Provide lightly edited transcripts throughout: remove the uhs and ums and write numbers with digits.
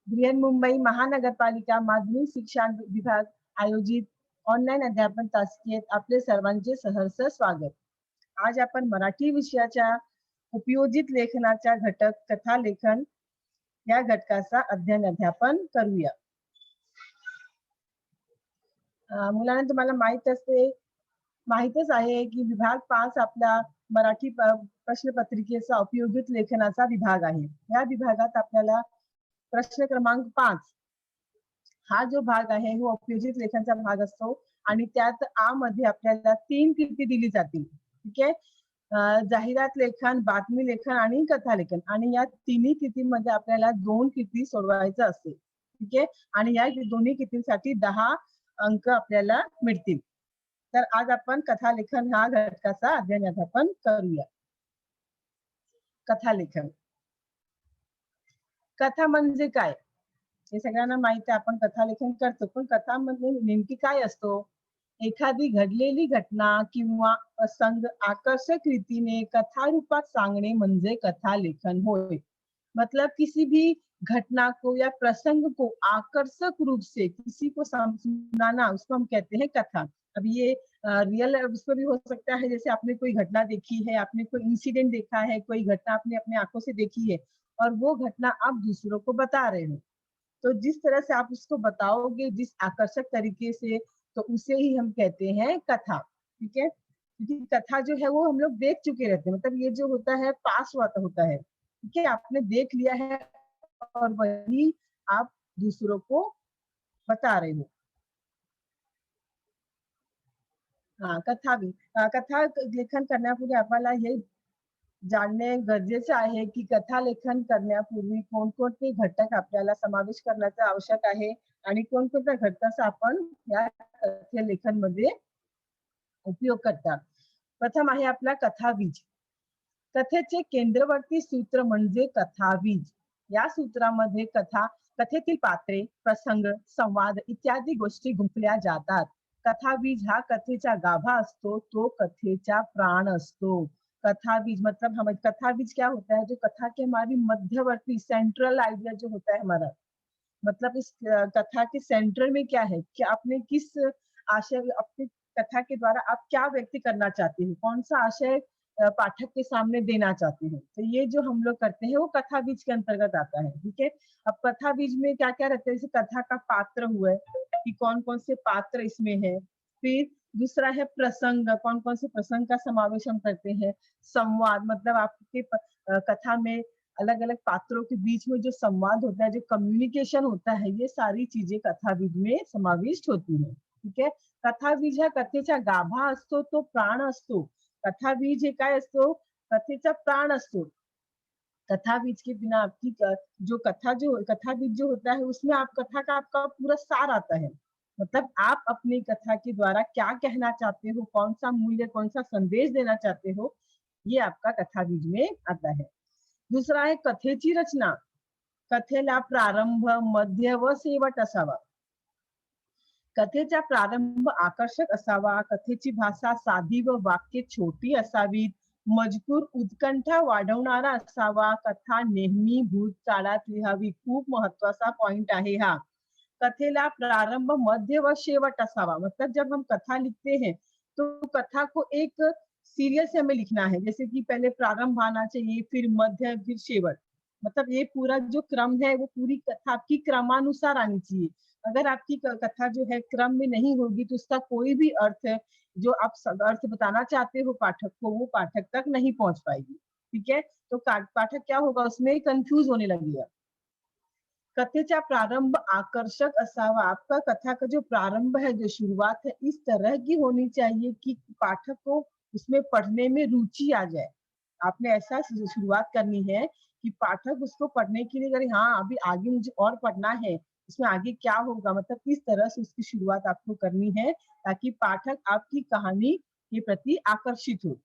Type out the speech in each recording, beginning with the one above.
बृहन्मुंबई महानगरपालिका माध्यमिक शिक्षण विभाग आयोजित ऑनलाईन अध्यापन तासिकेत आपले सर्वांचे सहर्ष स्वागत. आज आपण मराठी विषयाच्या उपयोजित लेखनाच्या घटक कथा लेखन या घटकाचा अध्ययन अध्यापन करूया. मुलांना तुम्हाला माहीतच आहे की विभाग 5 आपला मराठी प्रश्नपत्रिकेचा उपयोजित लेखनाचा विभाग आहे. या विभागात आपल्याला प्रश्न क्रमांक 5 हा जो भाग आहे हो उपयोजित लेखनाचा भाग असतो आणि त्यात आ मध्ये आपल्याला 3 कृती दिली जातील. ठीक आहे. जाहिरात लेखन, बातमी लेखन आणि कथा लेखन आणि या तिन्ही कृतीमध्ये आपल्याला 2 कृती सोडवायचं असते. ठीक आहे. आणि या दोन्ही कृतींसाठी 10 अंक आपल्याला मिळतील. तर आज आपण कथा लेखन हा घटकाचा अध्ययन अध्यापन करूया. कथा लेखन. कथा म्हणजे काय हे सगळ्यांना माहिती आहे. आपण कथा लेखन करतो, पण कथा म्हणजे नेमकी काय असतो? एखादी घडलेली घटना किंवा प्रसंग आकर्षक रीतीने कथा रूपात सांगणे म्हणजे कथा लेखन होय. मतलब किसी भी घटना को या प्रसंग को आकर्षक रूप से किसी को सुनाना, उसको हम कहते हैं कथा. अब ये रियल उसमें भी हो सकता है, जैसे आपने कोई घटना देखी है, आपने कोई इंसिडेंट देखा है, कोई घटना आपने अपने आंखों से देखी है और वो घटना आप दूसरों को बता रहे हो. तो जिस तरह से आप उसको बताओगे, जिस आकर्षक तरीके से, तो उसे ही हम कहते हैं कथा. ठीक है. क्योंकि कथा जो है वो हम लोग देख चुके रहते हैं, मतलब ये जो होता है पास होता है. ठीक है. आपने देख लिया है और वही आप दूसरों को बता रहे हो. कथा लेखन करण्यापूर्वी आपल्याला हे जाणणे गरजेचे आहे की कथा लेखन करण्यापूर्वी कोणकोणते घटक आपल्याला समावेश करण्याचे आवश्यक आहे आणि कोणकोणत्या घटकाचा आपण या कथा लेखन मध्ये उपयोग करतात. प्रथम आहे आपला कथाबीज. कथेचे केंद्रवर्ती सूत्र म्हणजे कथाबीज. या सूत्रामध्ये कथेतील पात्रे, प्रसंग, संवाद इत्यादी गोष्टी गुंफल्या जातात. कथाबीज हा कथेचा गाभा असतो, तो कथेचा प्राण असतो. कथाबीज मतलब हमें कथाबीज क्या होता है? जो कथा के हमारी मध्यवर्ती सेंट्रल आइडिया जो होता है हमारा, मतलब इस कथा के सेंटर में क्या है कि आपने किस आशय अपनी कथा के द्वारा आप क्या व्यक्त करना चाहते हो, कौन सा आशय पाठक के सामने देना चाहते हैं. तो ये जो हम लोग करते हैं वो कथा बीज के अंतर्गत आता है. ठीक है. अब कथा बीज में क्या क्या रहता है? जैसे कथा का पात्र हुआ है कि कौन कौन से पात्र इसमें है. फिर दूसरा है प्रसंग, कौन कौन से प्रसंग का समावेश हम करते हैं. संवाद मतलब आपके कथा में अलग अलग पात्रों के बीच में जो संवाद होता है, जो कम्युनिकेशन होता है, ये सारी चीजें कथाबीज में समाविष्ट होती है. ठीक है. कथाबीज हा कथेचा गाभा असतो, तो प्राण असतो. कथाबीज हे काय असतो? कथेचा प्राण असतो. कथाबीज के बिना आपकी जो कथाबीज जो होता है उसमें आप कथा का आपका पूरा सार आता है. मतलब आप अपनी कथा के द्वारा क्या कहना चाहते हो, कौन सा मूल्य, कौन सा संदेश देना चाहते हो, ये आपका कथाबीज में आता है. दुसरा आहे कथेची रचना. कथेला प्रारंभ, मध्य व शेवट असावा. कथेचा प्रारंभ आकर्षक असावा. कथेची भाषा साधी व वाक्य छोटी असावीत. मजकूर उत्कंठा वाढवणारा असावा. कथा नेहमी भूतकाळात लिहावी. खूप महत्वाचा पॉइंट आहे हा. कथेला प्रारंभ, मध्य व शेवट असावा. मतलब जब हम कथा लिखते हैं तो कथा को एक सीरियल से हमें लिखना है. जैसे कि पहले प्रारंभ आना चाहिए, फिर मध्य, फिर शेवट. मतलब ये पूरा जो क्रम है वो पूरी कथा आपकी क्रमानुसार आनी चाहिए. अगर आपकी कथा जो है क्रम में नहीं होगी तो उसका कोई भी अर्थ है जो आप अर्थ बताना चाहते हो पाठक को, वो पाठक तक नहीं पहुंच पाएगी. ठीक है. तो पाठक क्या होगा, उसमें कंफ्यूज होने लगेगा. कथेचा प्रारंभ आकर्षक असावा. आपका कथा का जो प्रारंभ है, जो शुरुआत है, इस तरह की होनी चाहिए कि पाठक को उसमें पढ़ने में रुचि आ जाए. आपने ऐसा शुरुआत करनी है कि पाठक उसको पढ़ने के लिए अगर हाँ अभी आगे मुझे और पढ़ना है, इसमें आगे क्या होगा, मतलब इस तरह से उसकी शुरुआत आपको करनी है ताकि पाठक आपकी कहानी के प्रति आकर्षित हो.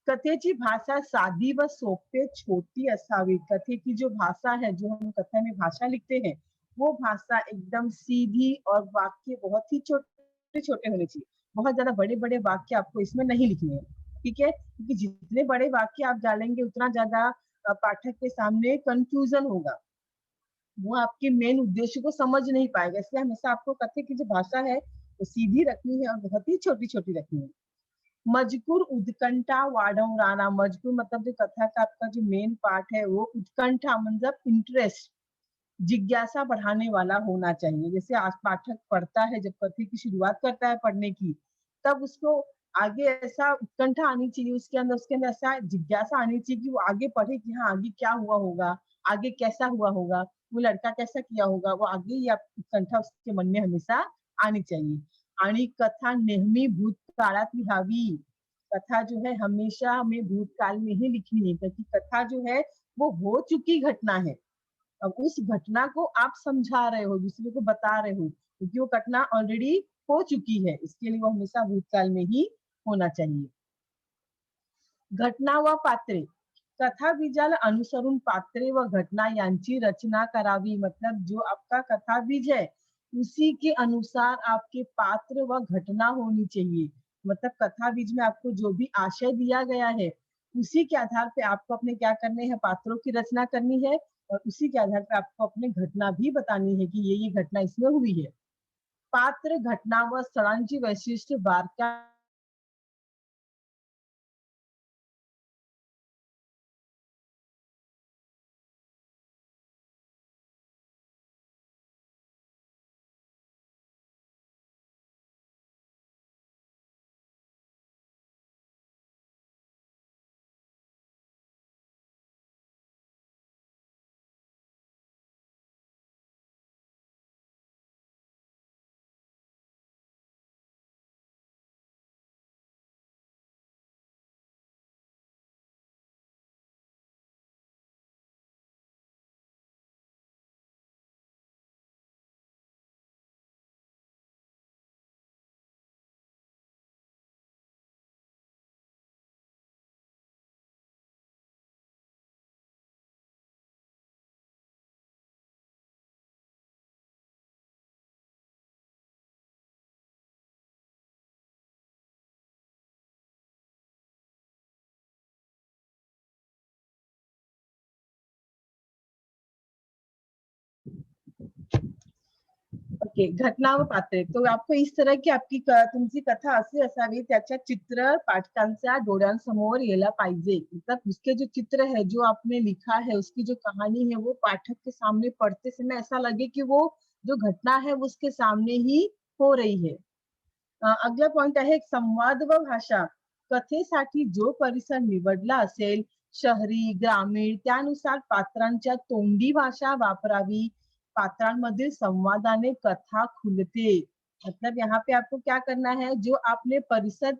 कथेची भाषा साधी व सोपे छोटी असावी. कथे की जो भाषा है, जो हम कथा में भाषा लिखते हैं, वो भाषा एकदम सीधी और वाक्य बहुत ही छोटे छोटे होने चाहिए. बहुत ज्यादा बड़े बड़े वाक्य आपको इसमें नहीं लिखने हैं. ठीक है. क्योंकि जितने बड़े वाक्य आप डालेंगे उतना ज्यादा पाठक के सामने कंफ्यूजन होगा. वो आपके मेन उद्देश्य को समझ नहीं पाएगा। इसलिए हमेशा आपको कथ्य की जो भाषा है वो सीधी रखनी है और बहुत ही छोटी-छोटी रखनी है। मजकूर उत्कंठा वाढवणारा, मजकूर मतलब जो कथा का आपका जो मेन पार्ट है वो उत्कंठा मतलब इंटरेस्ट, जिज्ञासा बढ़ाने वाला होना चाहिए। जैसे आज पाठक पढ़ता है, जब कथी की शुरुआत करता है पढ़ने की, तब उसको आगे ऐसा उत्कंठा आनी चाहिए उसके अंदर ऐसा जिज्ञासा आनी चाहिए कि वो आगे पढ़े कि हाँ, आगे क्या हुआ होगा, आगे कैसा हुआ होगा, वो लड़का कैसा किया होगा, वो आगे या उत्कंठा उसके मन में हमेशा आनी चाहिए। आणि कथा नेहमी भूतकाळात लिहावी। कथा जो है हमेशा हमें भूतकाल में ही लिखनी है, क्योंकि कथा जो है वो हो चुकी घटना है। अब उस घटना को आप समझा रहे हो, दूसरे को बता रहे हो, क्योंकि वो घटना ऑलरेडी हो चुकी है, इसके लिए वो हमेशा भूतकाल में ही होना चाहिए। घटना व पात्रे, कथा बीजाला अनुसरून पात्रे व घटना यांची रचना करावी। मतलब जो आपका कथा बीज है उसी के अनुसार आपके पात्र व घटना होनी चाहिए। मतलब कथा बीज में आपको जो भी आशय दिया गया है उसी के आधार पे आपको अपने क्या करने हैं, पात्रों की रचना करनी है और उसी के आधार पे आपको अपनी घटना भी बतानी है कि ये घटना इसमें हुई है। पात्र, घटना व स्थळांची वैशिष्ट्य बारक्या ओके, घटना व पात्रे. तो आपको इस तरह की आपकी तुमची कथा अशी असावी, त्याच्या चित्र पाठकांच्या डोळ्यांसमोर यायला पाहिजे. मतलब उसके जो चित्र है, जो आपने लिखा है, उसकी जो कहानी है, वो पाठक के सामने पढ़ते समय ऐसा लगे कि वो जो घटना है वो उसके सामने ही हो रही है. अगला पॉइंट आहे संवाद व भाषा. कथेसाठी जो परिसर निवडला असेल, शहरी, ग्रामीण, त्यानुसार पात्रांच्या तोंडी भाषा वापरावी. पात्रांमधील संवादाने कथा खुलते. मतलब यहाँ पे आपको क्या करना है, जो आपने परिसर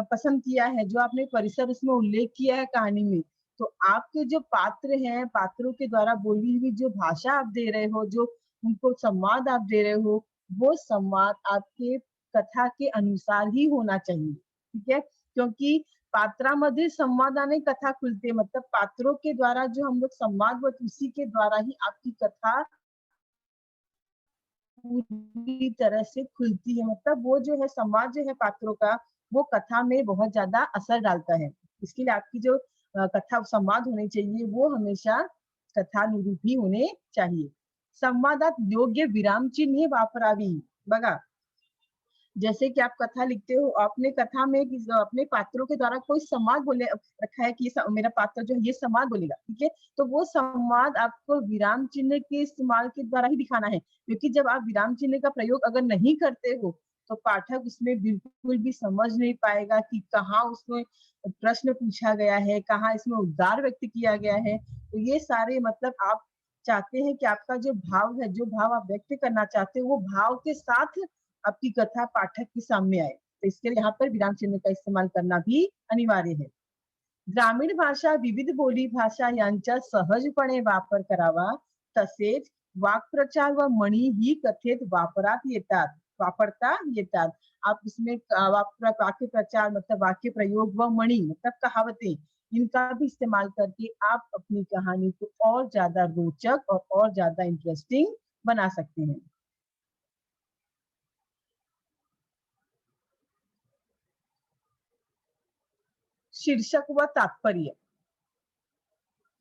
पसंद किया है, जो आपने परिसर उसमें उल्लेख किया है कहानी में, तो आपके जो पात्र हैं, पात्रों के द्वारा बोली हुई जो भाषा आप दे रहे हो, जो उनको संवाद आप दे रहे हो, वो संवाद आपके कथा के अनुसार ही होना चाहिए, ठीक है? क्योंकि पात्रामध्ये संवादाने कथा खुलते, मतलब पात्रों के द्वारा जो हम लोग संवाद होते उसी के द्वारा ही आपकी कथा पूरी तरह से खुलती है। मतलब वो जो है संवाद जो है पात्रों का, वो कथा में बहुत ज्यादा असर डालता है। इसके लिए आपकी जो कथा संवाद होने चाहिए वो हमेशा कथानुरूप ही होने चाहिए. संवादात योग्य विराम चिन्हे वापरावी. बघा, जैसे कि आप कथा लिखते हो, आपने कथा में अपने पात्रों के द्वारा कोई संवाद बोले रखा है कि मेरा पात्र जो है ये संवाद बोलेगा, ठीक है? तो वो संवाद आपको विराम चिन्ह के इस्तेमाल के द्वारा ही दिखाना है, क्योंकि जब आप विराम चिन्ह का प्रयोग अगर नहीं करते हो, तो पाठक उसमें बिल्कुल भी समझ नहीं पाएगा कि कहाँ उसमें प्रश्न पूछा गया है, कहाँ इसमें उद्गार व्यक्त किया गया है। तो ये सारे मतलब आप चाहते हैं कि आपका जो भाव है, जो भाव आप व्यक्त करना चाहते हो, वो भाव के साथ आपकी कथा पाठक के सामने आए. तो इसके लिए यहाँ पर विराम चिन्ह का इस्तेमाल करना भी अनिवार्य है. ग्रामीण भाषा, विविध बोली भाषा यांचा सहजपणे वापर करावा. तसेच वाक्प्रचार व म्हणी ही कथेत वापरता येतात. आप इसमें वाक्य प्रचार मतलब वाक्य प्रयोग व मणि मतलब कहावतें, इनका भी इस्तेमाल करके आप अपनी कहानी को और ज्यादा रोचक और ज्यादा इंटरेस्टिंग बना सकते हैं. शीर्षक व तात्पर्य.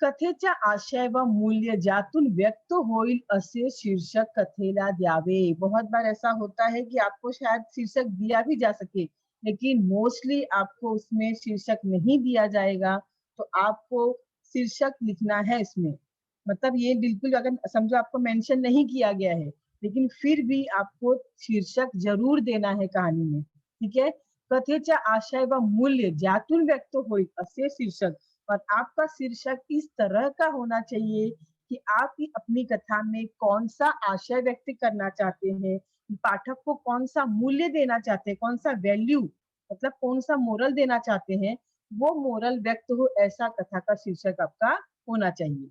कथेचा आशय व मूल्य ज्यातून व्यक्त होईल असे शीर्षक कथेला द्यावे। बहुत बार ऐसा होता है कि आपको शायद शीर्षक दिया भी जा सके, लेकिन मोस्टली आपको उसमें शीर्षक नहीं दिया जाएगा, तो आपको शीर्षक लिखना है इसमें। मतलब ये बिल्कुल अगर समझो आपको मेंशन नहीं किया गया है, लेकिन फिर भी आपको शीर्षक जरूर देना है कहानी में, ठीक है? कथेचा आशय व मूल्य ज्यातून व्यक्त होईल असे शीर्षक, और आपका शीर्षक इस तरह का होना चाहिए कि आप ही अपनी कथा में कौन सा आशय व्यक्त करना चाहते हैं, पाठक को कौन सा मूल्य देना चाहते हैं, कौन सा वैल्यू मतलब कौन सा मोरल देना चाहते हैं, वो मोरल व्यक्त हो ऐसा कथा का शीर्षक आपका होना चाहिए।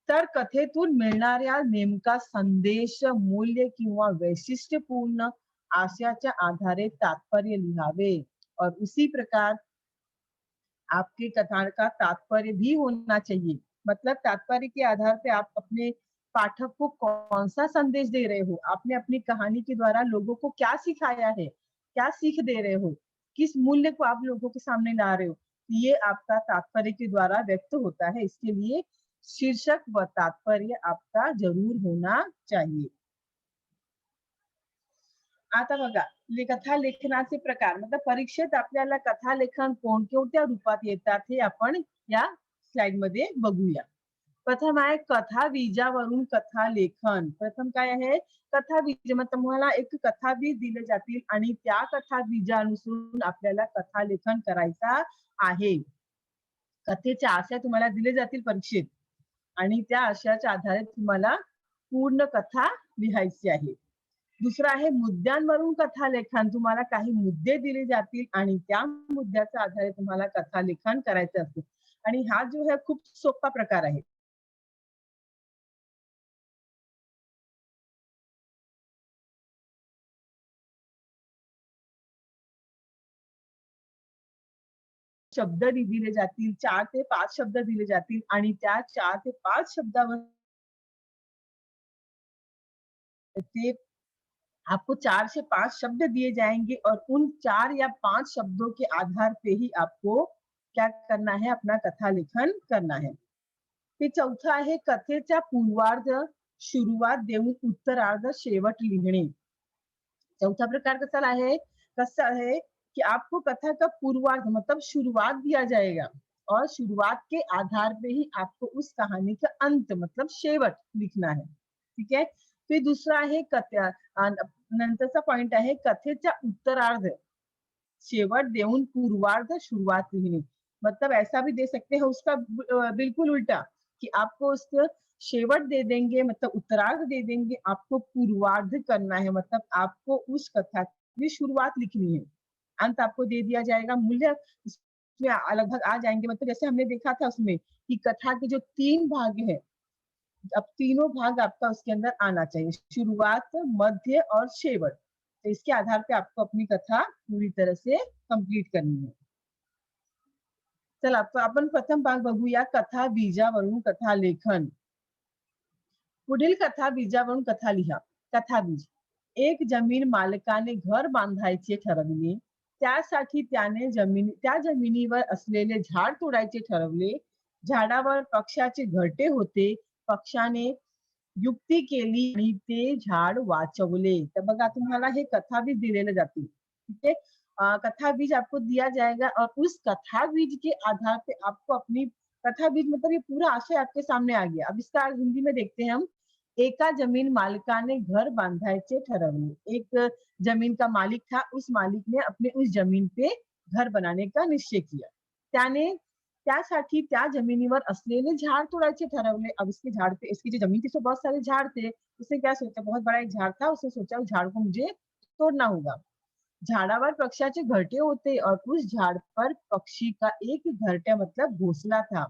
तर कथेतून मिळणाऱ्या नेमका संदेश, मूल्य किंवा वैशिष्ट्यपूर्ण आशयाच्या आधारे तात्पर्य लिहावे, और उसी प्रकार आपकी कथा का तात्पर्य भी होना चाहिए। मतलब तात्पर्य के आधार पे आप अपने पाठक को कौन सा संदेश दे रहे हो, आपने अपनी कहानी के द्वारा लोगों को क्या सिखाया है, क्या सीख दे रहे हो, किस मूल्य को आप लोगों के सामने ला रहे हो, ये आपका तात्पर्य के द्वारा व्यक्त होता है। इसके लिए शीर्षक व तात्पर्य आपका जरूर होना चाहिए। आता बघा, कथा लेखनाचे प्रकार, मतलब परीक्षेत आपल्याला कथा लेखन कोणत्या रूपात येतात हे आपण या स्लाइड मध्ये बघूया। प्रथम आहे कथा बीजावरून कथा लेखन। प्रथम काय आहे, कथा बीज, मग तुम्हाला एक कथा बीज दिले जातील आणि त्या कथा बीजानुसार आपल्याला कथा लेखन करायचा आहे। कथेचे आशय तुम्हाला दिले जातील परीक्षेत आणि त्या आशयाच्या आधारे तुम्हाला पूर्ण कथा लिहायची आहे। दुसरा आहे मुद्द्यांवरून कथा लेखन। तुम्हाला काही मुद्दे दिले जातील आणि त्या मुद्द्याच्या आधारे तुम्हाला कथा लेखन करायचं असते, आणि हा जो है खूप सोपा प्रकार आहे। शब्द दिले जातील, 4 ते 5 शब्द दिले जातील आणि त्या 4 ते 5 शब्दावर ते आपको 4 से 5 शब्द दिए जाएंगे, और उन 4 या 5 शब्दों के आधार पे ही आपको क्या करना है, अपना कथा लेखन करना है। फिर चौथा आहे कथेचा पूर्वार्ध सुरुवात देऊन उत्तरार्ध शेवट लिहिणे। चौथा प्रकार कैसा है कि आपको कथा का पूर्वार्ध मतलब शुरुआत दिया जाएगा, और शुरुआत के आधार पे ही आपको उस कहानी का अंत मतलब शेवट लिखना है, ठीक है? फिर दूसरा आहे कथा, नंतरचा पॉइंट आहे कथेचा उत्तरार्ध शेवट देऊन पूर्वार्ध शुरुआत लिखनी। मतलब ऐसा भी दे सकते हैं उसका बिल्कुल उल्टा, कि आपको उसको शेवट दे देंगे मतलब उत्तरार्ध दे देंगे, आपको पूर्वार्ध करना है, मतलब आपको उस कथा की शुरुआत लिखनी है, अंत आपको दे दिया जाएगा, मूल्य उसमें लगभग आ जाएंगे। मतलब जैसे हमने देखा था उसमें कि कथा के जो 3 भाग है, अब तीनों भाग आपका उसके अंदर आना चाहिए, शुरुआत, मध्य और शेवट। तो इसके आधार पे आपको अपनी कथा पूरी तरह से कंप्लीट करनी है। चला, तो आपण प्रथम भाग बघूया, कथा बीजावरून कथा लेखन। पुढील कथा बीजावरून कथा लिहा। कथा बीज, एक जमीन मालकाने घर बांधायचे ठरवले, त्यासाठी त्या जमिनीवर असलेले झाड तोडायचे ठरवले। झाडावर पक्ष्याचे घरटे होते, पक्षाने युक्ती केली आणि ते झाड वाचवले। तर बघा, तुम्हाला हे कथा बीज दिलेले जातील, ठीक है? कथा बीज आपको दिया जाएगा, और उस कथा बीज के आधार पे आपको अपनी कथा बीज मतलब ये पूरा आशय आपके सामने आ गया। अब इसका अर्थ हिंदी में देखते हैं हम। एका जमीन मालकाने घर बांधायचे ठरवले। एक जमीन का मालिक था, उस मालिक ने अपने उस जमीन पे घर बनाने का निश्चय किया। त्याने त्यासाठी त्या जमिनीवर असलेले झाड तोड़ायचे ठरवले। अब इसके झाड़ पे, इसकी जो जमीन थी उसमें बहुत सारे झाड़ थे, उसने क्या सोचा, बहुत बड़ा एक झाड़ था, उसने सोचा उस झाड़ को मुझे तोड़ना होगा। झाडावर पक्षाचे घरटे होते, और उस झाड़ पर पक्षी का एक घरटा मतलब घोंसला था।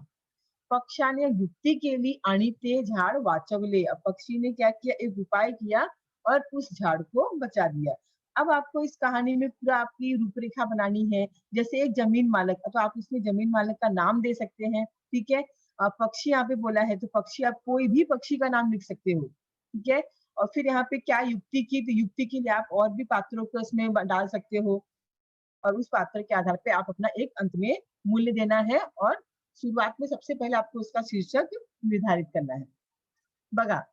पक्षाने युक्ति केली आणि ते झाड़ वाचवले। अब पक्षी ने क्या किया, एक उपाय किया और उस झाड़ को बचा दिया। अब आपको इस कहानी में पूरा आपकी रूपरेखा बनानी है। जैसे एक जमीन मालक, तो आप उसमें जमीन मालक का नाम दे सकते हैं, ठीक है? पक्षी यहाँ पे बोला है, तो पक्षी आप कोई भी पक्षी का नाम लिख सकते हो, ठीक है? और फिर यहाँ पे क्या युक्ति की, तो युक्ति के लिए आप और भी पात्रों को इसमें डाल सकते हो, और उस पात्र के आधार पे आप अपना एक अंत में मूल्य देना है और शुरुआत में सबसे पहले आपको उसका शीर्षक निर्धारित करना है. बघा,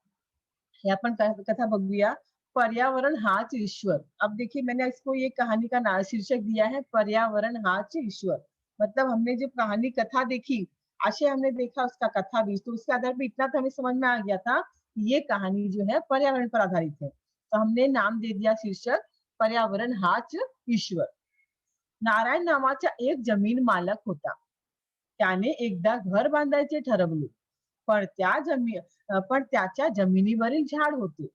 हे आपण कथा बघूया. पर्यावरण हाच ईश्वर. अब देखिए मैंने इसको ये कहानी का शीर्षक दिया है पर्यावरण हाच ईश्वर. मतलब हमने जो कहानी कथा देखी, आशय हमने देखा उसका कथा भी, तो उसके आधार पे इतना तो हमें समझ में आ गया था ये कहानी जो है पर्यावरण पर आधारित है. तो हमने नाम दे दिया शीर्षक पर्यावरण हाच ईश्वर. नारायण नावाचा एक जमीन मालक होता. त्याने एकदा घर बांधायचे ठरवले. पण त्याच्या जमिनीवरील झाड होते.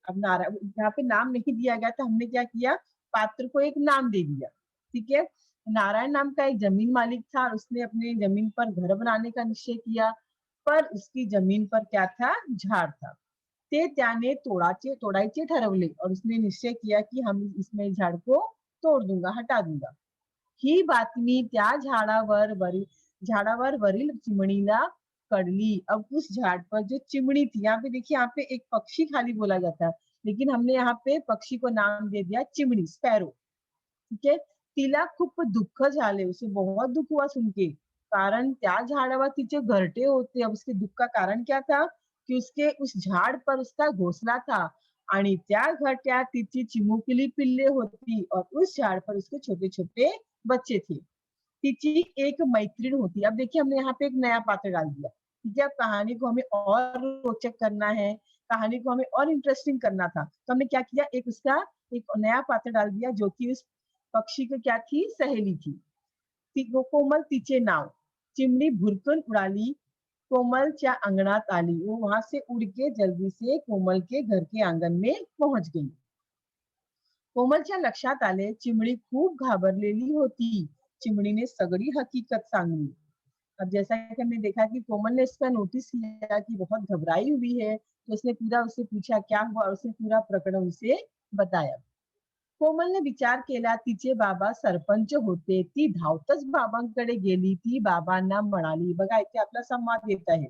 अब यहाँ पे नाम नहीं दिया गया, तो हमने क्या किया, पात्र को एक नाम दे दिया. ठीक है. नारायण नाम का एक जमीन मालिक था और उसने अपने जमीन पर घर बनाने का निश्चय किया, पर उसकी जमीन पर क्या था, झाड़ था. ते त्याने तोड़ायचे ठरवले और उसने निश्चय किया कि हम इसमें झाड़ को तोड़ दूंगा, हटा दूंगा. ही बातमी त्या झाडावर वरील चिमणीला कड़ली. अब उस झाड़ पर जो चिमनी थी, यहाँ पे देखिए, यहाँ पे एक पक्षी खाली बोला जाता है, लेकिन हमने यहाँ पे पक्षी को नाम दे दिया चिमनी, स्पैरो. ठीक है. तिला खूप दुःख झाले, उसे बहुत दुःख हुआ सुन के, कारण त्या झाडावर तिचे घरटे होते. अब उसके दुःख का कारण क्या था कि उसके उस झाड़ पर उसका घोंसला था आणि त्या घरट्यात तिची चिमुकली पिल्ले होती और उस झाड़ पर उसके छोटे छोटे बच्चे थे. तिची एक मैत्रीण होती. अब देखिए हमने यहाँ पे एक नया पात्र डाल दिया. ठीक है. अब कहानी को हमें और रोचक करना है, कहानी को हमें और इंटरेस्टिंग करना था, तो हमने क्या किया, एक नया पात्र डाल दिया जो कि उस पक्षी की क्या थी, सहेली थी. कोमल तिचे नाव. चिमणी भुरकन उडाली, कोमलच्या अंगणात आली. वो वहां से उड़ के जल्दी से कोमल के घर के आंगन में पहुंच गई. कोमलच्या लक्षात आले चिमणी खूप घाबरलेली होती. चिमणीने सगळी हकीकत सांगली. अब जैसा कि हमने देखा कि कोमल ने इसका नोटिस किया कि बहुत घबराई हुई है, तो उसने पूरा उससे पूछा क्या हुआ और उसने पूरा प्रकरण उसे बताया. कोमलने विचार केला तिचे बाबा सरपंच होते. ती धावतच बाबांकडे गेली. ती बाबांना म्हणाली. बघा इथे आपला संवाद येत आहे.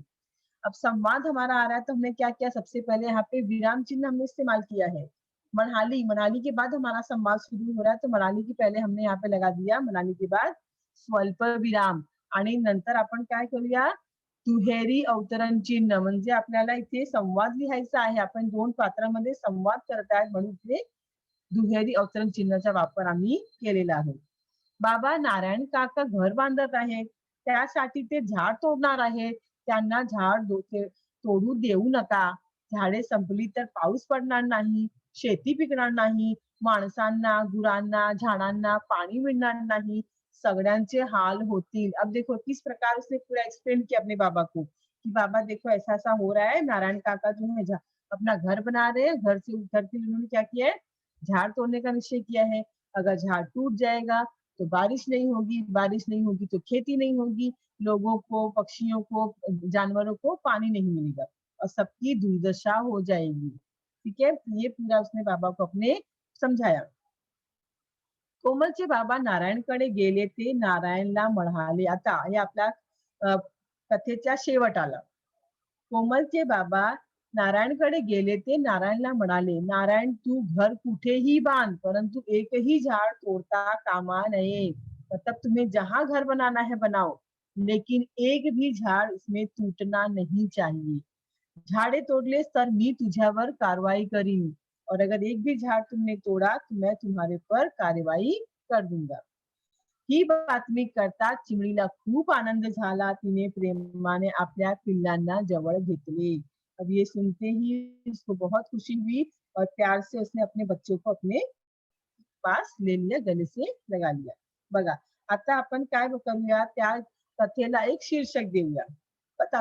अब संवाद हमारा आ रहा है, तो हमने क्या किया, सबसे पहले यहाँ पे विराम चिन्ह हमने इस्तेमाल किया है. मनाली, मनाली के बाद हमारा संवाद शुरू हो रहा है, तो मनाली के पहले हमने यहाँ पे लगा दिया, मनाली के बाद स्वल्प विराम. आणि नंतर आपण काय करूया, दुहेरी अवतरण चिन्ह, म्हणजे आपल्याला इथे संवाद लिहायचा आहे. आपण दोन पात्रामध्ये संवाद करत आहेत म्हणून इथे दुहेरी अवतरण चिन्हाचा वापर आम्ही केलेला आहे. बाबा नारायण काका घर बांधत आहेत, त्यासाठी ते झाड तोडणार आहेत. त्यांना तोडू देऊ नका. झाडे संपली तर पाऊस पडणार नाही, शेती पिकणार नाही, माणसांना, गुरांना, झाडांना पाणी मिळणार नाही, सगळ्यांचे हाल होतील. अब देखो किस प्रकार उसने पूरा एक्सप्लेन किया अपने बाबा को कि बाबा देखो ऐसा ऐसा हो रहा है, नारायण काका जो है अपना घर बना रहे हैं, घर से उतर के उन्होंने क्या किया है, झाड़ तोड़ने का निश्चय किया है. अगर झाड़ टूट जाएगा तो बारिश नहीं होगी, बारिश नहीं होगी तो खेती नहीं होगी, लोगों को, पक्षियों को, जानवरों को पानी नहीं मिलेगा और सबकी दुर्दशा हो जाएगी. ठीक है. ये पूरा उसने बाबा को अपने समझाया. कोमलचे बाबा नारायणकडे गेले. ते नारायणला म्हणाले. आता हे आपल्या अ, कथेच्या शेवट आला. कोमलचे बाबा नारायणकडे गेले. ते नारायणला म्हणाले, नारायण तू घर कुठेही बांध, परंतु एकही झाड़ तोड़ता कामा नये. मतलब तुम्हें जहां घर बनाना है बनाओ, लेकिन एक भी झाड़ इसमें टूटना नहीं चाहिए. झाड़े तोड़ले तर मी तुझ्यावर कारवाई करीन और अगर एक भी झाड़ तुमने तोड़ा तो मैं तुम्हारे पर कार्यवाही कर दूंगा. ही बातमी करताच चिमणीला खूप आनंद झाला. तिने प्रेमाने आपल्या पिल्लांना जवळ घेतले. अब ये सुनते ही उसको बहुत खुशी हुई और प्यार से उसने अपने बच्चों को अपने पास ले लिया, गले से लगा लिया. बघा, आता आपण काय करूया, त्या कथेला एक शीर्षक देऊया,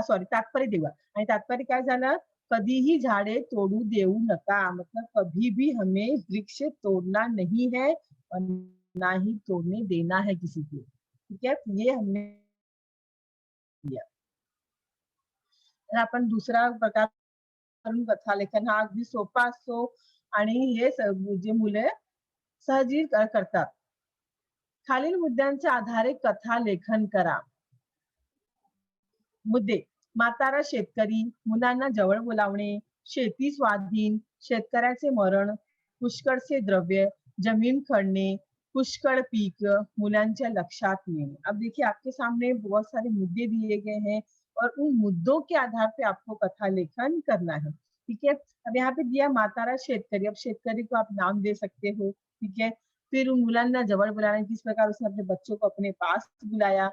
सॉरी तात्पर्य देऊया. आणि तात्पर्य काय झालं, कधीही झाडे तोडू देऊ नका. मतलब कभी भी हमें वृक्ष तोड़ना नहीं है और ना ही तोड़ने देना है किसी को. ठीक है. ये हमने किया. तर आपण दुसरा प्रकार करून कथा लेखन हा अगदी सोपा असतो आणि हे जे मुले सहजी करतात. खालील मुद्द्यांच्या आधारे कथा लेखन करा. मुद्दे: म्हातारा शेतकरी, मुलांना जवळ बोलावणे, शेती स्वाधीन, शेतकऱ्याचे मरण, पुष्कळसे द्रव्य, जमीन खणणे, पुष्कळ पीक, मुलांच्या लक्षात येणे। अब देखिए आपके सामने बहुत सारे मुद्दे दिए गए हैं और उन मुद्दों के आधार पे आपको कथा लेखन करना है, ठीक है। अब यहाँ पे दिया म्हातारा शेतकरी, अब शेतकरी को आप नाम दे सकते हो, ठीक है। फिर उन मुलांना जवळ बुलाने, किस प्रकार उसने अपने बच्चों को अपने पास बुलाया,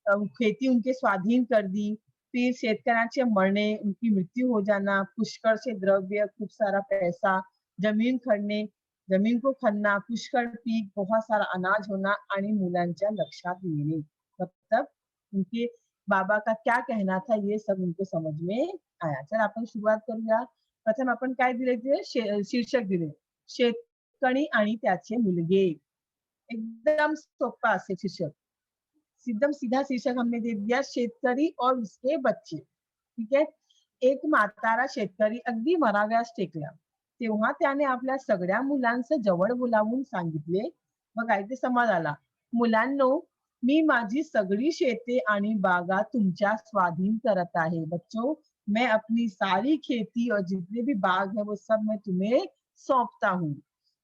खेती उनके स्वाधीन कर दी, फिर शेतकऱ्याचे मरणे, उनकी मृत्यू हो जाना, पुष्कळ से द्रव्य, खूप सारा पैसा, जमीन खणणे, जमीन को खनना, पुष्कळ पीक, बहुत सारा अनाज होना आणि मुलांच्या लक्षात येणे। मतलब उनके बाबा का क्या कहना था ये सब उनको समझ में आया। चला आपण सुरुवात करूया। प्रथम आपण काय दिले ते शीर्षक दिले, शेतकरी आणि त्याचे मुलगे। एकदम सोपा असे शीर्षक, एकदम सीधा शीर्षक हमने दे दिया, शेतकरी और उसके बच्चे, ठीक आहे। एक म्हातारा शेतकरी अगदी मराव्यास टेकला, तेव्हा त्याने आपल्या सगळ्या मुलांचं जवळ बोलावून सांगितले, बघा इथे समाज आला, मुलांनो, मी माझी सगळी शेते आणि बागा तुमच्या स्वाधीन करत आहे। बच्चों, मैं अपनी सारी खेती और जितने भी बाग है वो सब मैं तुम्हें सौंपता हूँ।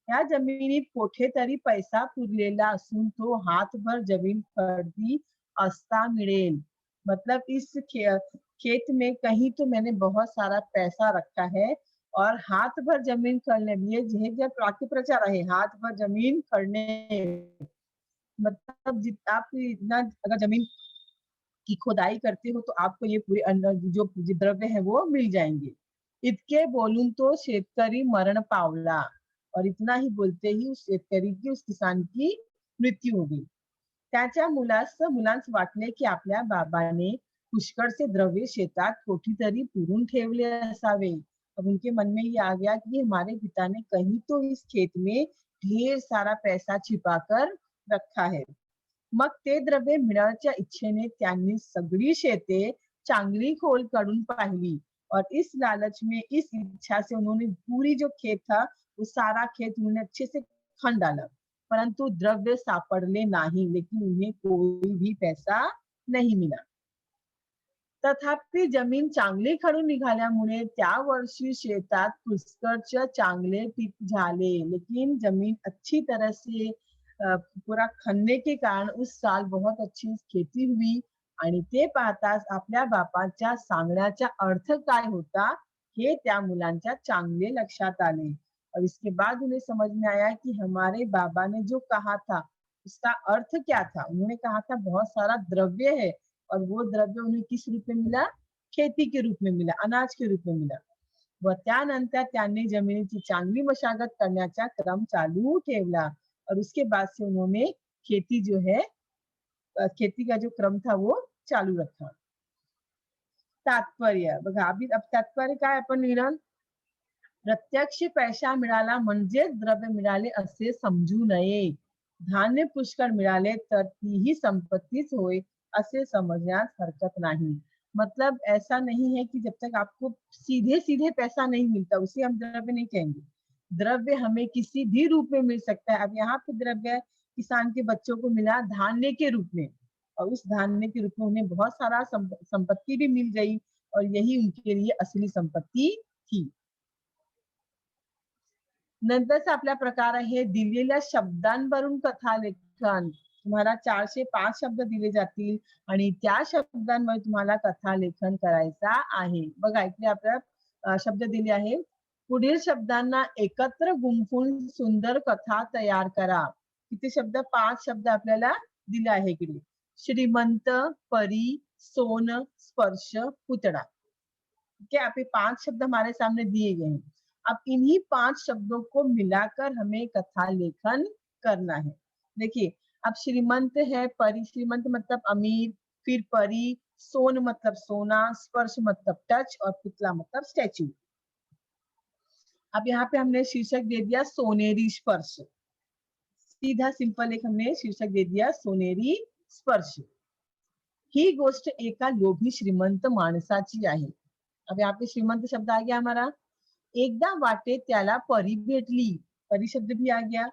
या जमिनीत कोठेतरी पैसा पुरलेला असून तो हातभर जमीन खरीदी असता मिळेल। मतलब इस खेत में कहीं तो मैंने बहुत सारा पैसा रखा है और हाथ भर जमीन खरीदने, ये जब वाक्य प्रचार है, हाथ भर जमीन खरीदने, मतलब आप इतना अगर जमीन की खुदाई करते हो तो आपको ये पूरे जो द्रव्य है वो मिल जाएंगे। इतके बोलून तो शेतकरी मरण पावला और इतना ही बोलते ही उस शेतकरी की, उस किसान की मृत्यू हो गई। त्याच्या मुलांस वाटले की आपल्या बाबाने पुष्कळचे द्रव्य शेतात कोठीतरी पुरून ठेवले असावे। अब उनके मन में ये आ गया कि हमारे पिता ने कहीं तो इस खेत में ढेर सारा पैसा छिपा कर रखा है। मग ते द्रव्य मिळाच्या इच्छेने त्यांनी सगळी शेते चांगली खोल काढून पाहिली और इस लालच में, इस इच्छा से उन्होंने पूरी जो खेत था वो सारा खेत उन्होंने अच्छे से खन डाला, परंतु द्रव्य सापडले नहीं, लेकिन उन्हें कोई भी पैसा नहीं मिला। तथापि जमीन चांगली खणून निघाल्यामुळे त्या वर्षी शेतात पुष्कळच चांगले पीक झाले, लेकिन जमीन अच्छी तरह से पूरा खनने के कारण उस साल बहुत अच्छी खेती हुई आणि ते पाहताच आपल्या बापाच्या सांगण्याचा अर्थ काय होता हे त्या मुलांच्या चांगले लक्षात आले। और इसके बाद उन्हें समझ में आया कि हमारे बाबा ने जो कहा था उसका अर्थ क्या था। उन्होंने कहा था बहुत सारा द्रव्य है और वो द्रव्य उन्हें किस रूप में मिला, खेती के रूप में मिला, अनाज के रूप में मिला। व त्यानंतर त्यांनी जमिनीची चांगली मशागत करण्याचा क्रम चालू ठेवला और उसके बाद से उन्होंने खेती जो है, खेती का जो क्रम था वो चालू रखा। तात्पर्य बघा, अब तात्पर्य काय आपण लिहिलं, प्रत्यक्ष पैसा मिळाला म्हणजेच द्रव्य मिळाले असे समजू नये। धान्य पुष्कळ मिळाले तर तीही संपत्तीच होय असे समझण्यास हरकत नहीं। मतलब ऐसा नहीं है कि जब तक आपको सीधे सीधे पैसा नहीं मिलता उसे हम द्रव्य नहीं कहेंगे। द्रव्य हमें किसी भी रूप में मिल सकता है। अब यहाँ पे द्रव्य किसान के बच्चों को मिला धान्य के रूप में और उस धान्य के रूप में उन्हें बहुत सारा संपत्ति भी मिल गई और यही उनके लिए असली संपत्ति थी। नंतरचा आपला प्रकार आहे दिलेल्या शब्दांवरून कथा लेखन। तुम्हाला 4 से 5 शब्द दिले जातील आणि त्या शब्दांवर तुम्हाला कथा लेखन करायचा आहे। बघा इथे आपल्याला शब्द दिले आहे, पुढील शब्दांना एकत्र गुंफून सुंदर कथा तयार करा। किती शब्द, 5 शब्द आपल्याला दिले आहे इकडे, श्रीमंत, परी, सोन, स्पर्श, पुतळा। ठीक है, आप ये 5 शब्द हमारे सामने दिए गए हैं। अब इन्हीं 5 शब्दों को मिलाकर हमें कथा लेखन करना है। देखिए, अब श्रीमंत है, परी, श्रीमंत मतलब अमीर, फिर परी, सोन मतलब सोना, स्पर्श मतलब टच और पुतला मतलब स्टैचू। अब यहाँ पे हमने शीर्षक दे दिया सोनेरी स्पर्श। सीधा सिंपल एक हमने शीर्षक दे दिया सोनेरी स्पर्श। ही गोष्ट एका लोभी श्रीमंत माणसाची आहे। अब यहाँ पे श्रीमंत शब्द आ गया हमारा। एकदा वाटेत त्याला परी भेटली, परी शब्द भी आ गया।